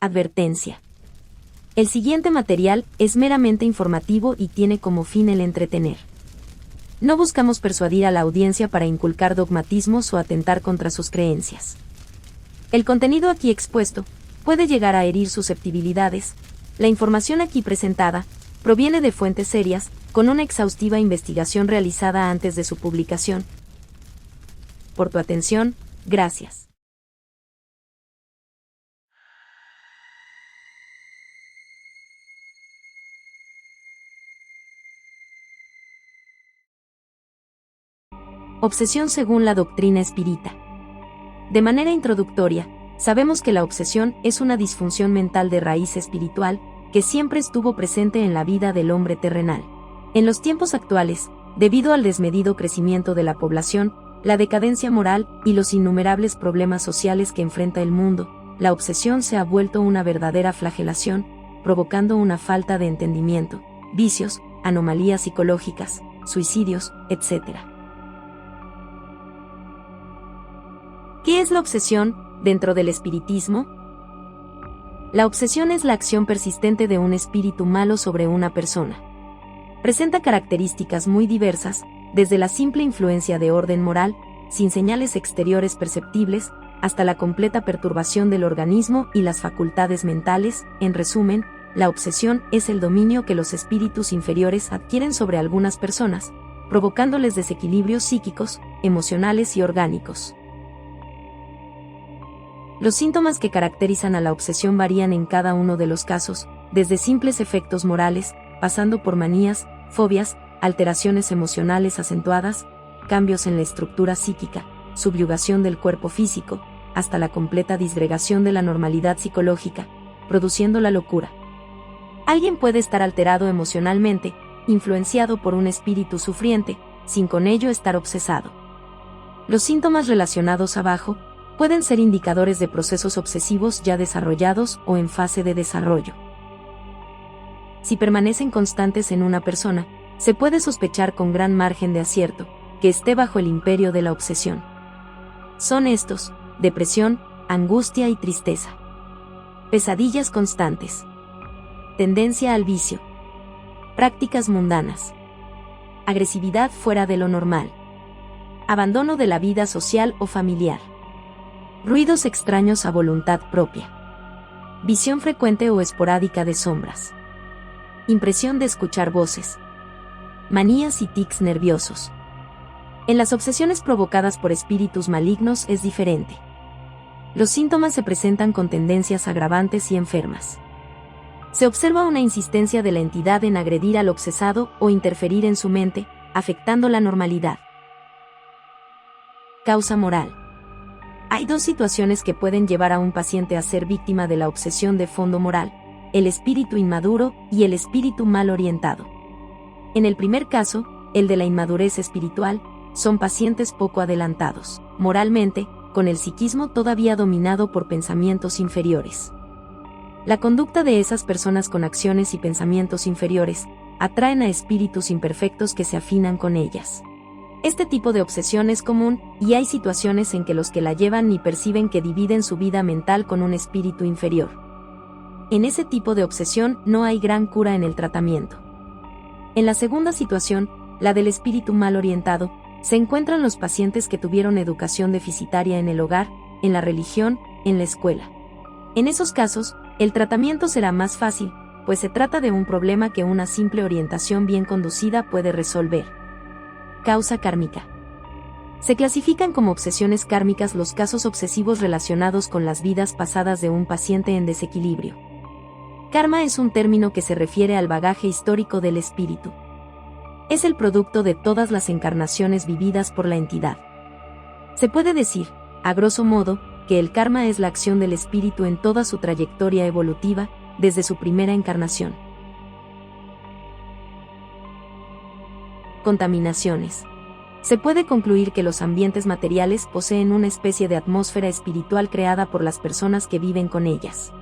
Advertencia. El siguiente material es meramente informativo y tiene como fin el entretener. No buscamos persuadir a la audiencia para inculcar dogmatismos o atentar contra sus creencias. El contenido aquí expuesto puede llegar a herir susceptibilidades. La información aquí presentada proviene de fuentes serias, con una exhaustiva investigación realizada antes de su publicación. Por tu atención, gracias. Obsesión según la doctrina espírita. De manera introductoria, sabemos que la obsesión es una disfunción mental de raíz espiritual que siempre estuvo presente en la vida del hombre terrenal. En los tiempos actuales, debido al desmedido crecimiento de la población, la decadencia moral y los innumerables problemas sociales que enfrenta el mundo, la obsesión se ha vuelto una verdadera flagelación, provocando una falta de entendimiento, vicios, anomalías psicológicas, suicidios, etc. ¿Qué es la obsesión dentro del espiritismo? La obsesión es la acción persistente de un espíritu malo sobre una persona. Presenta características muy diversas, desde la simple influencia de orden moral, sin señales exteriores perceptibles, hasta la completa perturbación del organismo y las facultades mentales. En resumen, la obsesión es el dominio que los espíritus inferiores adquieren sobre algunas personas, provocándoles desequilibrios psíquicos, emocionales y orgánicos. Los síntomas que caracterizan a la obsesión varían en cada uno de los casos, desde simples efectos morales, pasando por manías, fobias, alteraciones emocionales acentuadas, cambios en la estructura psíquica, subyugación del cuerpo físico, hasta la completa disgregación de la normalidad psicológica, produciendo la locura. Alguien puede estar alterado emocionalmente, influenciado por un espíritu sufriente, sin con ello estar obsesado. Los síntomas relacionados abajo pueden ser indicadores de procesos obsesivos ya desarrollados o en fase de desarrollo. Si permanecen constantes en una persona, se puede sospechar con gran margen de acierto que esté bajo el imperio de la obsesión. Son estos: depresión, angustia y tristeza. Pesadillas constantes. Tendencia al vicio. Prácticas mundanas. Agresividad fuera de lo normal. Abandono de la vida social o familiar. Ruidos extraños a voluntad propia. Visión frecuente o esporádica de sombras. Impresión de escuchar voces. Manías y tics nerviosos. En las obsesiones provocadas por espíritus malignos es diferente. Los síntomas se presentan con tendencias agravantes y enfermas. Se observa una insistencia de la entidad en agredir al obsesado o interferir en su mente, afectando la normalidad. Causa moral. Hay dos situaciones que pueden llevar a un paciente a ser víctima de la obsesión de fondo moral: el espíritu inmaduro y el espíritu mal orientado. En el primer caso, el de la inmadurez espiritual, son pacientes poco adelantados, moralmente, con el psiquismo todavía dominado por pensamientos inferiores. La conducta de esas personas con acciones y pensamientos inferiores atraen a espíritus imperfectos que se afinan con ellas. Este tipo de obsesión es común, y hay situaciones en que los que la llevan ni perciben que dividen su vida mental con un espíritu inferior. En ese tipo de obsesión no hay gran cura en el tratamiento. En la segunda situación, la del espíritu mal orientado, se encuentran los pacientes que tuvieron educación deficitaria en el hogar, en la religión, en la escuela. En esos casos, el tratamiento será más fácil, pues se trata de un problema que una simple orientación bien conducida puede resolver. Causa kármica. Se clasifican como obsesiones kármicas los casos obsesivos relacionados con las vidas pasadas de un paciente en desequilibrio. Karma es un término que se refiere al bagaje histórico del espíritu. Es el producto de todas las encarnaciones vividas por la entidad. Se puede decir, a grosso modo, que el karma es la acción del espíritu en toda su trayectoria evolutiva, desde su primera encarnación. Contaminaciones. Se puede concluir que los ambientes materiales poseen una especie de atmósfera espiritual creada por las personas que viven con ellas.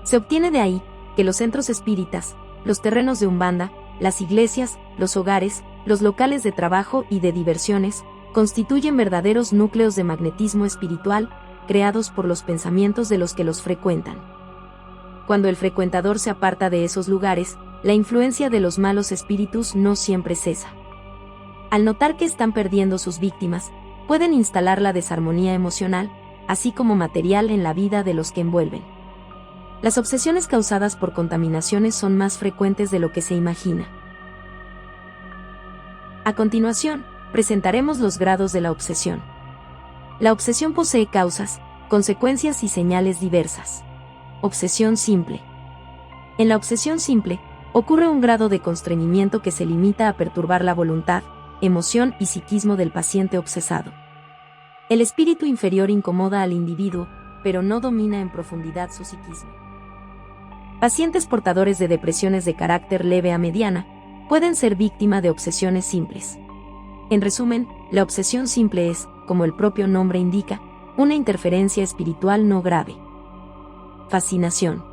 Se obtiene de ahí que los centros espíritas, los terrenos de umbanda, las iglesias, los hogares, los locales de trabajo y de diversiones, constituyen verdaderos núcleos de magnetismo espiritual, creados por los pensamientos de los que los frecuentan. Cuando el frecuentador se aparta de esos lugares, la influencia de los malos espíritus no siempre cesa. Al notar que están perdiendo sus víctimas, pueden instalar la desarmonía emocional, así como material en la vida de los que envuelven. Las obsesiones causadas por contaminaciones son más frecuentes de lo que se imagina. A continuación, presentaremos los grados de la obsesión. La obsesión posee causas, consecuencias y señales diversas. Obsesión simple. En la obsesión simple, ocurre un grado de constreñimiento que se limita a perturbar la voluntad, emoción y psiquismo del paciente obsesado. El espíritu inferior incomoda al individuo, pero no domina en profundidad su psiquismo. Pacientes portadores de depresiones de carácter leve a mediana pueden ser víctima de obsesiones simples. En resumen, la obsesión simple es, como el propio nombre indica, una interferencia espiritual no grave. Fascinación.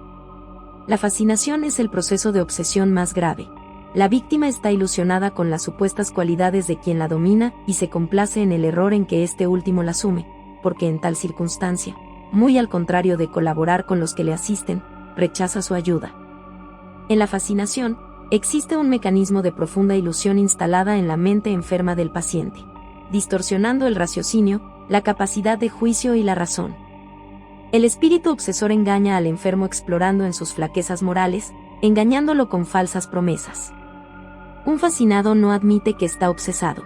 La fascinación es el proceso de obsesión más grave. La víctima está ilusionada con las supuestas cualidades de quien la domina y se complace en el error en que este último la asume, porque en tal circunstancia, muy al contrario de colaborar con los que le asisten, rechaza su ayuda. En la fascinación, existe un mecanismo de profunda ilusión instalada en la mente enferma del paciente, distorsionando el raciocinio, la capacidad de juicio y la razón. El espíritu obsesor engaña al enfermo explorando en sus flaquezas morales, engañándolo con falsas promesas. Un fascinado no admite que está obsesado.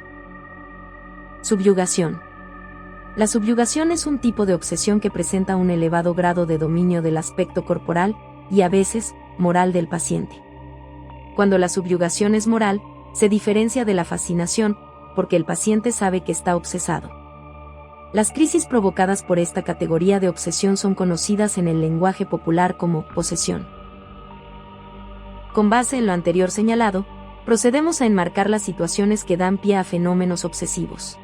Subyugación. La subyugación es un tipo de obsesión que presenta un elevado grado de dominio del aspecto corporal, y a veces, moral del paciente. Cuando la subyugación es moral, se diferencia de la fascinación, porque el paciente sabe que está obsesado. Las crisis provocadas por esta categoría de obsesión son conocidas en el lenguaje popular como posesión. Con base en lo anterior señalado, procedemos a enmarcar las situaciones que dan pie a fenómenos obsesivos.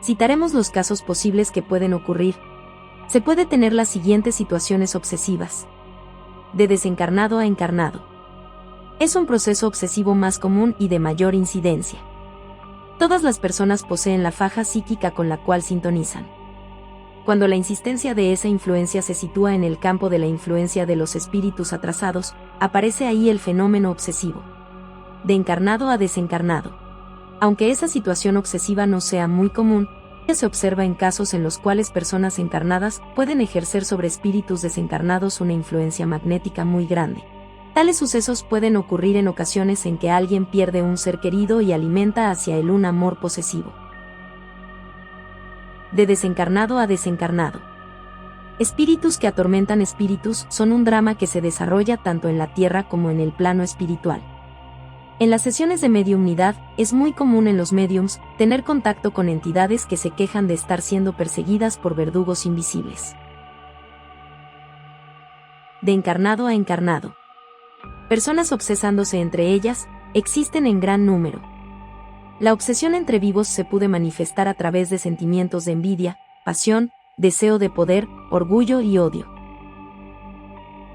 Citaremos los casos posibles que pueden ocurrir. Se puede tener las siguientes situaciones obsesivas. De desencarnado a encarnado. Es un proceso obsesivo más común y de mayor incidencia. Todas las personas poseen la faja psíquica con la cual sintonizan. Cuando la insistencia de esa influencia se sitúa en el campo de la influencia de los espíritus atrasados, aparece ahí el fenómeno obsesivo. De encarnado a desencarnado. Aunque esa situación obsesiva no sea muy común, se observa en casos en los cuales personas encarnadas pueden ejercer sobre espíritus desencarnados una influencia magnética muy grande. Tales sucesos pueden ocurrir en ocasiones en que alguien pierde un ser querido y alimenta hacia él un amor posesivo. De desencarnado a desencarnado. Espíritus que atormentan espíritus son un drama que se desarrolla tanto en la tierra como en el plano espiritual. En las sesiones de mediumnidad, es muy común en los médiums tener contacto con entidades que se quejan de estar siendo perseguidas por verdugos invisibles. De encarnado a encarnado. Personas obsesándose entre ellas, existen en gran número. La obsesión entre vivos se puede manifestar a través de sentimientos de envidia, pasión, deseo de poder, orgullo y odio.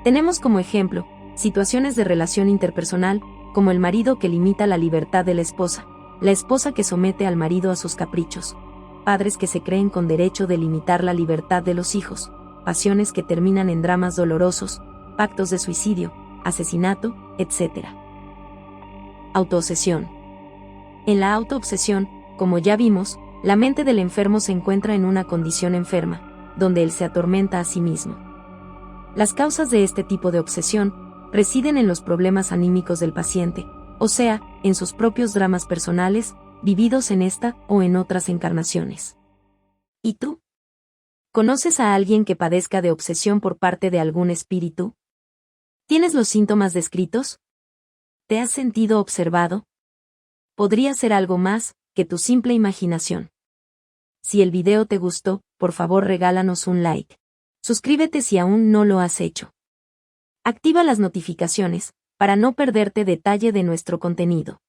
Tenemos como ejemplo, situaciones de relación interpersonal, como el marido que limita la libertad de la esposa que somete al marido a sus caprichos, padres que se creen con derecho de limitar la libertad de los hijos, pasiones que terminan en dramas dolorosos, pactos de suicidio, asesinato, etc. Autoobsesión. En la autoobsesión, como ya vimos, la mente del enfermo se encuentra en una condición enferma, donde él se atormenta a sí mismo. Las causas de este tipo de obsesión residen en los problemas anímicos del paciente, o sea, en sus propios dramas personales, vividos en esta o en otras encarnaciones. ¿Y tú? ¿Conoces a alguien que padezca de obsesión por parte de algún espíritu? ¿Tienes los síntomas descritos? ¿Te has sentido observado? Podría ser algo más que tu simple imaginación. Si el video te gustó, por favor regálanos un like. Suscríbete si aún no lo has hecho. Activa las notificaciones, para no perderte detalle de nuestro contenido.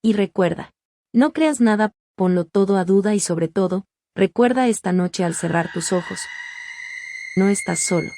Y recuerda, no creas nada, ponlo todo a duda y sobre todo, recuerda esta noche al cerrar tus ojos. No estás solo.